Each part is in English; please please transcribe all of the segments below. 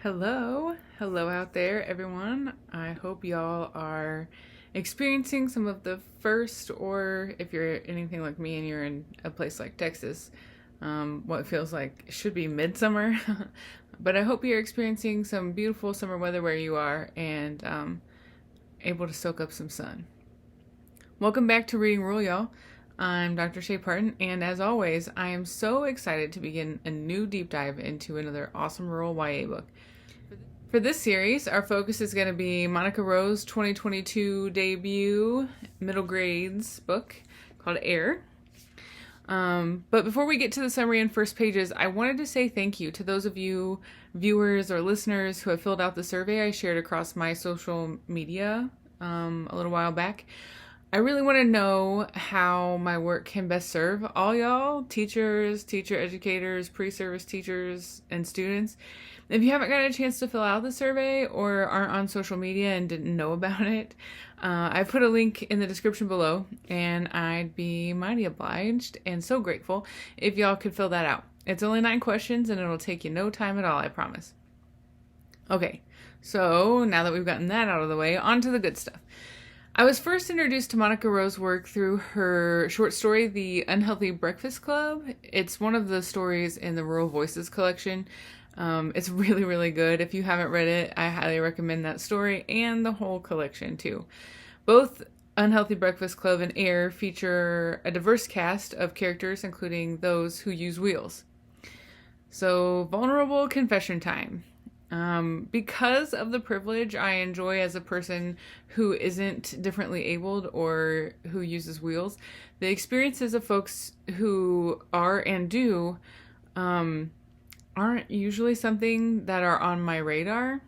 Hello out there, everyone. I hope y'all are experiencing some of the first, or if you're anything like me and you're in a place like Texas, what feels like should be midsummer. But I hope you're experiencing some beautiful summer weather where you are and able to soak up some sun. Welcome back to Reading Rule, y'all. I'm Dr. Shay Parton, and as always, I am so excited to begin a new deep dive into another awesome rural YA book. For this series, our focus is going to be Monica Roe's 2022 debut middle grades book called Air. But before we get to the summary and first pages, I wanted to say thank you to those of you viewers or listeners who have filled out the survey I shared across my social media a little while back. I really want to know how my work can best serve all y'all, teachers, teacher educators, pre-service teachers, and students. If you haven't gotten a chance to fill out the survey or aren't on social media and didn't know about it, I put a link in the description below, and I'd be mighty obliged and so grateful if y'all could fill that out. It's only 9 questions, and it'll take you no time at all, I promise. Okay, so now that we've gotten that out of the way, on to the good stuff. I was first introduced to Monica Roe's work through her short story, The Unhealthy Breakfast Club. It's one of the stories in the Rural Voices collection. It's really, really good. If you haven't read it, I highly recommend that story and the whole collection too. Both Unhealthy Breakfast Club and Air feature a diverse cast of characters, including those who use wheels. So, vulnerable confession time. Because of the privilege I enjoy as a person who isn't differently abled or who uses wheels, the experiences of folks who are and do aren't usually something that are on my radar,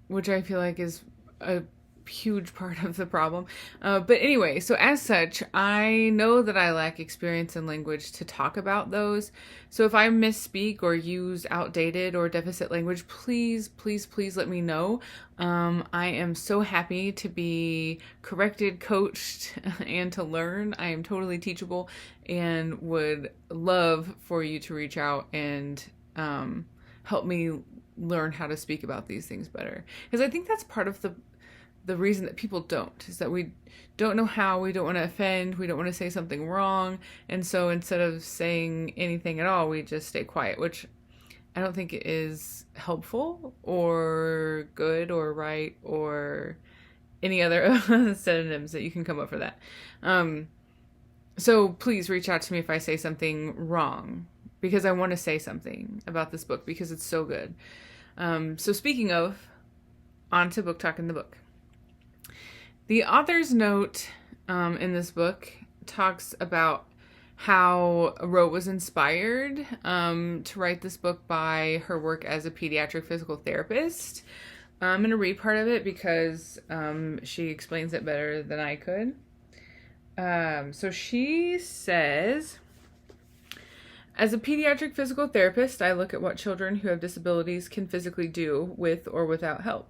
which I feel like is a huge part of the problem. But anyway, so as such, I know that I lack experience and language to talk about those. So if I misspeak or use outdated or deficit language, please let me know. I am so happy to be corrected, coached, and to learn. I am totally teachable and would love for you to reach out and help me learn how to speak about these things better. Because I think that's part of the reason that people don't, is that we don't know how, we don't want to offend, we don't want to say something wrong, and so instead of saying anything at all, we just stay quiet, which I don't think is helpful or good or right or any other synonyms that you can come up for that. So please reach out to me if I say something wrong, because I want to say something about this book because it's so good. So speaking of, on to book talk in the book. The author's note in this book talks about how Roe was inspired to write this book by her work as a pediatric physical therapist. I'm going to read part of it because she explains it better than I could. So she says, as a pediatric physical therapist, I look at what children who have disabilities can physically do with or without help,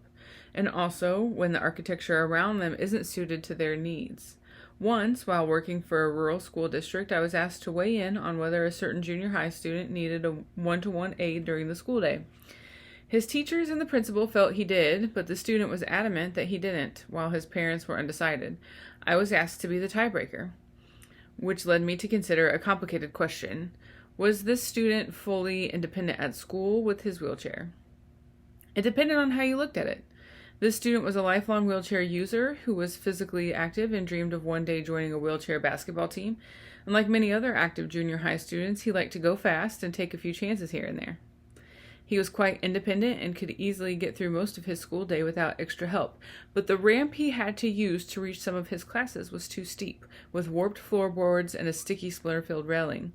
and also when the architecture around them isn't suited to their needs. Once, while working for a rural school district, I was asked to weigh in on whether a certain junior high student needed a one-to-one aid during the school day. His teachers and the principal felt he did, but the student was adamant that he didn't, while his parents were undecided. I was asked to be the tiebreaker, which led me to consider a complicated question. Was this student fully independent at school with his wheelchair? It depended on how you looked at it. This student was a lifelong wheelchair user who was physically active and dreamed of one day joining a wheelchair basketball team. And like many other active junior high students, he liked to go fast and take a few chances here and there. He was quite independent and could easily get through most of his school day without extra help, but the ramp he had to use to reach some of his classes was too steep, with warped floorboards and a sticky splinter-filled railing.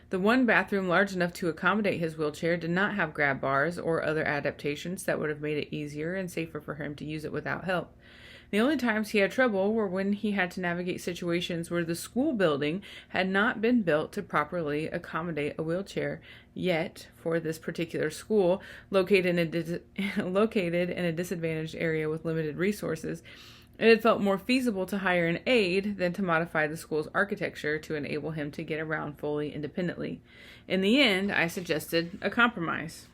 The one bathroom large enough to accommodate his wheelchair did not have grab bars or other adaptations that would have made it easier and safer for him to use it without help. The only times he had trouble were when he had to navigate situations where the school building had not been built to properly accommodate a wheelchair. Yet, for this particular school, located in a disadvantaged area with limited resources, it had felt more feasible to hire an aide than to modify the school's architecture to enable him to get around fully independently. In the end, I suggested a compromise.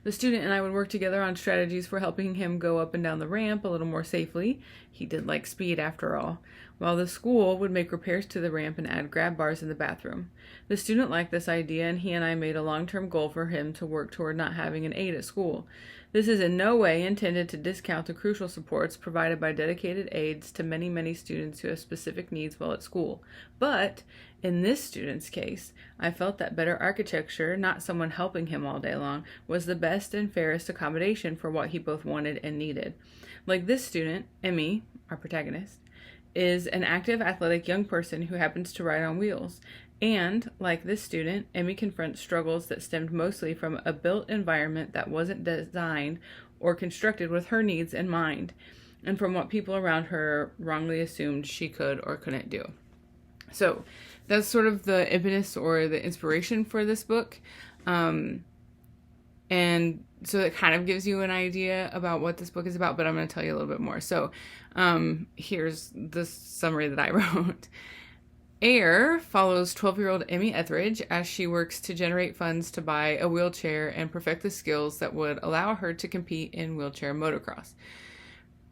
The student and I would work together on strategies for helping him go up and down the ramp a little more safely. He did like speed after all. While the school would make repairs to the ramp and add grab bars in the bathroom. The student liked this idea, and he and I made a long-term goal for him to work toward not having an aide at school. This is in no way intended to discount the crucial supports provided by dedicated aides to many, many students who have specific needs while at school. But in this student's case, I felt that better architecture, not someone helping him all day long, was the best and fairest accommodation for what he both wanted and needed. Like this student, Emmy, our protagonist, is an active, athletic young person who happens to ride on wheels. And, like this student, Emmy confronts struggles that stemmed mostly from a built environment that wasn't designed or constructed with her needs in mind, and from what people around her wrongly assumed she could or couldn't do. So, that's sort of the impetus or the inspiration for this book. And so it kind of gives you an idea about what this book is about, but I'm going to tell you a little bit more. So here's the summary that I wrote. Air follows 12-year-old Emmy Etheridge as she works to generate funds to buy a wheelchair and perfect the skills that would allow her to compete in wheelchair motocross.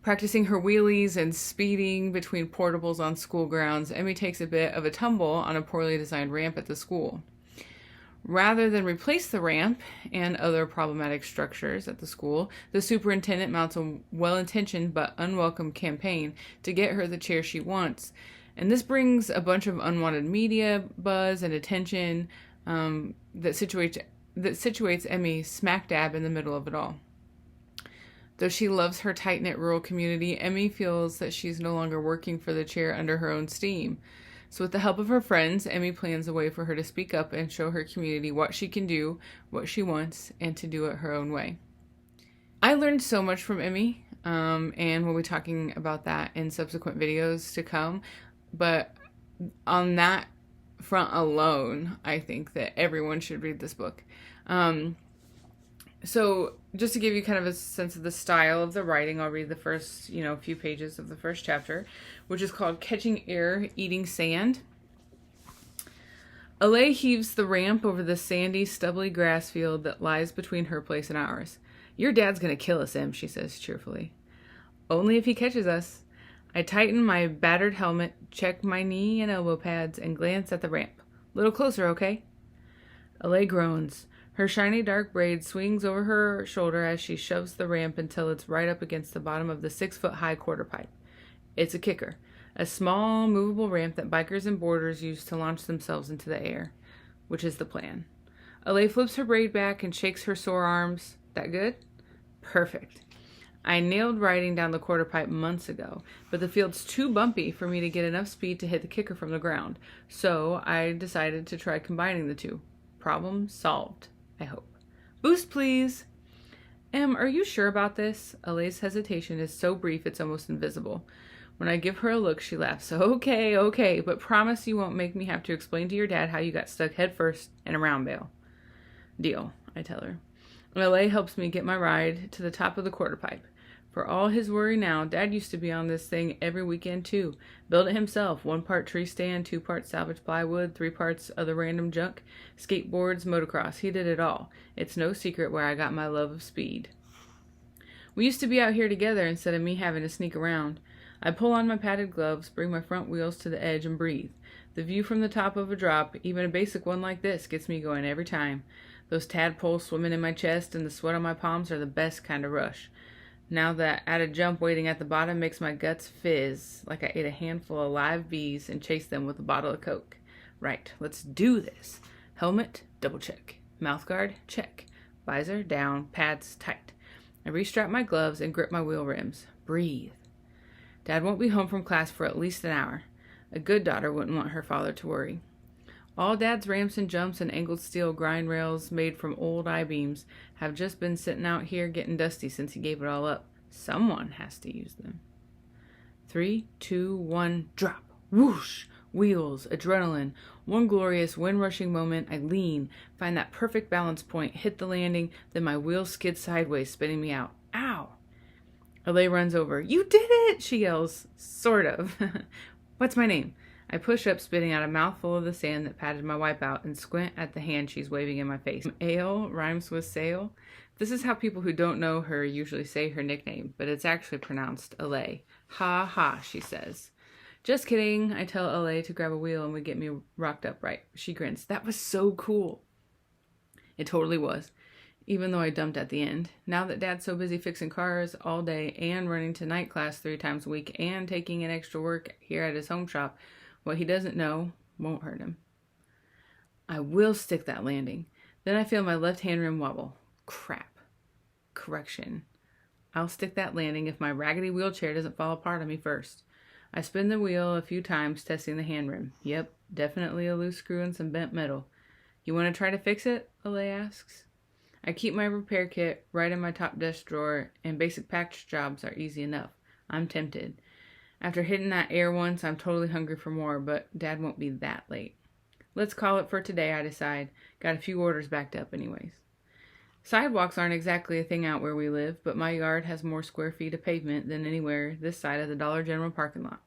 Practicing her wheelies and speeding between portables on school grounds, Emmy takes a bit of a tumble on a poorly designed ramp at the school. Rather than replace the ramp and other problematic structures at the school, the superintendent mounts a well-intentioned but unwelcome campaign to get her the chair she wants. And this brings a bunch of unwanted media buzz and attention that situates Emmy smack dab in the middle of it all. Though she loves her tight-knit rural community, Emmy feels that she's no longer working for the chair under her own steam. So with the help of her friends, Emmy plans a way for her to speak up and show her community what she can do, what she wants, and to do it her own way. I learned so much from Emmy, and we'll be talking about that in subsequent videos to come. But on that front alone, I think that everyone should read this book. So just to give you kind of a sense of the style of the writing, I'll read the first, few pages of the first chapter, which is called Catching Air, Eating Sand. Alay heaves the ramp over the sandy, stubbly grass field that lies between her place and ours. Your dad's gonna kill us, Em, she says cheerfully. Only if he catches us. I tighten my battered helmet, check my knee and elbow pads, and glance at the ramp. Little closer, okay? Alay groans. Her shiny dark braid swings over her shoulder as she shoves the ramp until it's right up against the bottom of the 6-foot-high quarter pipe. It's a kicker, a small, movable ramp that bikers and boarders use to launch themselves into the air, which is the plan. Alay flips her braid back and shakes her sore arms. That good? Perfect. I nailed riding down the quarter pipe months ago, but the field's too bumpy for me to get enough speed to hit the kicker from the ground, so I decided to try combining the two. Problem solved. I hope. Boost, please. Em, are you sure about this? Alay's hesitation is so brief it's almost invisible. When I give her a look, she laughs. Okay, but promise you won't make me have to explain to your dad how you got stuck headfirst in a round bale. Deal, I tell her. Alay helps me get my ride to the top of the quarter pipe. For all his worry now, Dad used to be on this thing every weekend too. Built it himself, 1 part tree stand, 2 parts salvaged plywood, 3 parts other random junk, skateboards, motocross. He did it all. It's no secret where I got my love of speed. We used to be out here together instead of me having to sneak around. I pull on my padded gloves, bring my front wheels to the edge and breathe. The view from the top of a drop, even a basic one like this, gets me going every time. Those tadpoles swimming in my chest and the sweat on my palms are the best kind of rush. Now that added jump waiting at the bottom makes my guts fizz like I ate a handful of live bees and chased them with a bottle of Coke. Right, let's do this. Helmet, double check. Mouthguard, check. Visor, down, pads, tight. I restrap my gloves and grip my wheel rims. Breathe. Dad won't be home from class for at least an hour. A good daughter wouldn't want her father to worry. All Dad's ramps and jumps and angled steel grind rails made from old I-beams have just been sitting out here getting dusty since he gave it all up. Someone has to use them. 3, 2, 1, drop. Whoosh! Wheels, adrenaline. One glorious wind-rushing moment, I lean, find that perfect balance point, hit the landing, then my wheels skid sideways, spinning me out. Ow! Alay runs over. You did it! She yells. Sort of. What's my name? I push up, spitting out a mouthful of the sand that patted my wipeout, and squint at the hand she's waving in my face. Ale rhymes with sail. This is how people who don't know her usually say her nickname, but it's actually pronounced Alay. Ha ha, she says. Just kidding, I tell Alay to grab a wheel and would get me rocked up right. She grins. That was so cool. It totally was, even though I dumped at the end. Now that Dad's so busy fixing cars all day and running to night class 3 times a week and taking in extra work here at his home shop, what he doesn't know won't hurt him. I will stick that landing. Then I feel my left hand rim wobble. Crap. Correction. I'll stick that landing if my raggedy wheelchair doesn't fall apart on me first. I spin the wheel a few times, testing the hand rim. Yep, definitely a loose screw and some bent metal. You want to try to fix it? Alay asks. I keep my repair kit right in my top desk drawer, and basic patch jobs are easy enough. I'm tempted. After hitting that air once, I'm totally hungry for more, but Dad won't be that late. Let's call it for today, I decide. Got a few orders backed up anyways. Sidewalks aren't exactly a thing out where we live, but my yard has more square feet of pavement than anywhere this side of the Dollar General parking lot.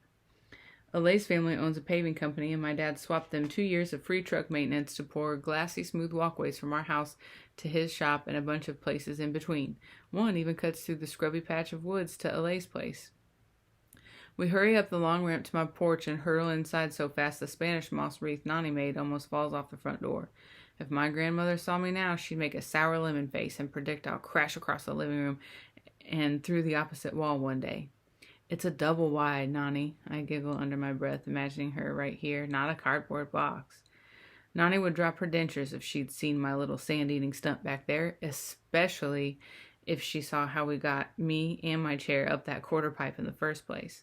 Alay's family owns a paving company, and my dad swapped them 2 years of free truck maintenance to pour glassy, smooth walkways from our house to his shop and a bunch of places in between. One even cuts through the scrubby patch of woods to Alay's place. We hurry up the long ramp to my porch and hurtle inside so fast the Spanish moss wreath Nani made almost falls off the front door. If my grandmother saw me now, she'd make a sour lemon face and predict I'll crash across the living room and through the opposite wall one day. It's a double wide, Nani, I giggle under my breath, imagining her right here, not a cardboard box. Nani would drop her dentures if she'd seen my little sand-eating stump back there, especially if she saw how we got me and my chair up that quarter pipe in the first place.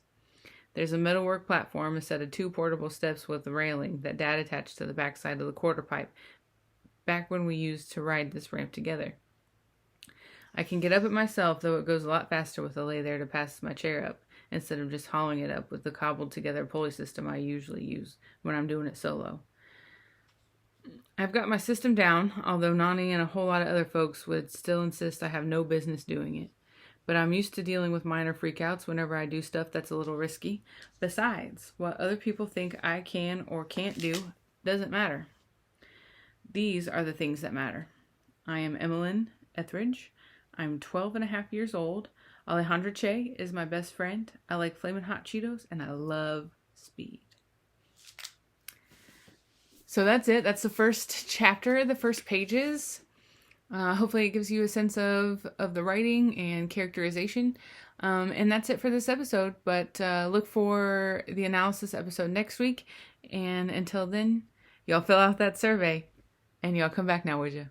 There's a metalwork platform, a set of 2 portable steps with a railing that Dad attached to the backside of the quarter pipe, back when we used to ride this ramp together. I can get up it myself, though it goes a lot faster with Alay there to pass my chair up, instead of just hauling it up with the cobbled together pulley system I usually use when I'm doing it solo. I've got my system down, although Nani and a whole lot of other folks would still insist I have no business doing it. But I'm used to dealing with minor freakouts whenever I do stuff that's a little risky. Besides, what other people think I can or can't do doesn't matter. These are the things that matter. I am Emmeline Etheridge. I'm 12 and a half years old. Alejandra Che is my best friend. I like Flamin' Hot Cheetos, and I love speed. So that's it. That's the first chapter, the first pages. Hopefully it gives you a sense of the writing and characterization. And that's it for this episode. But look for the analysis episode next week. And until then, y'all fill out that survey. And y'all come back now, would you?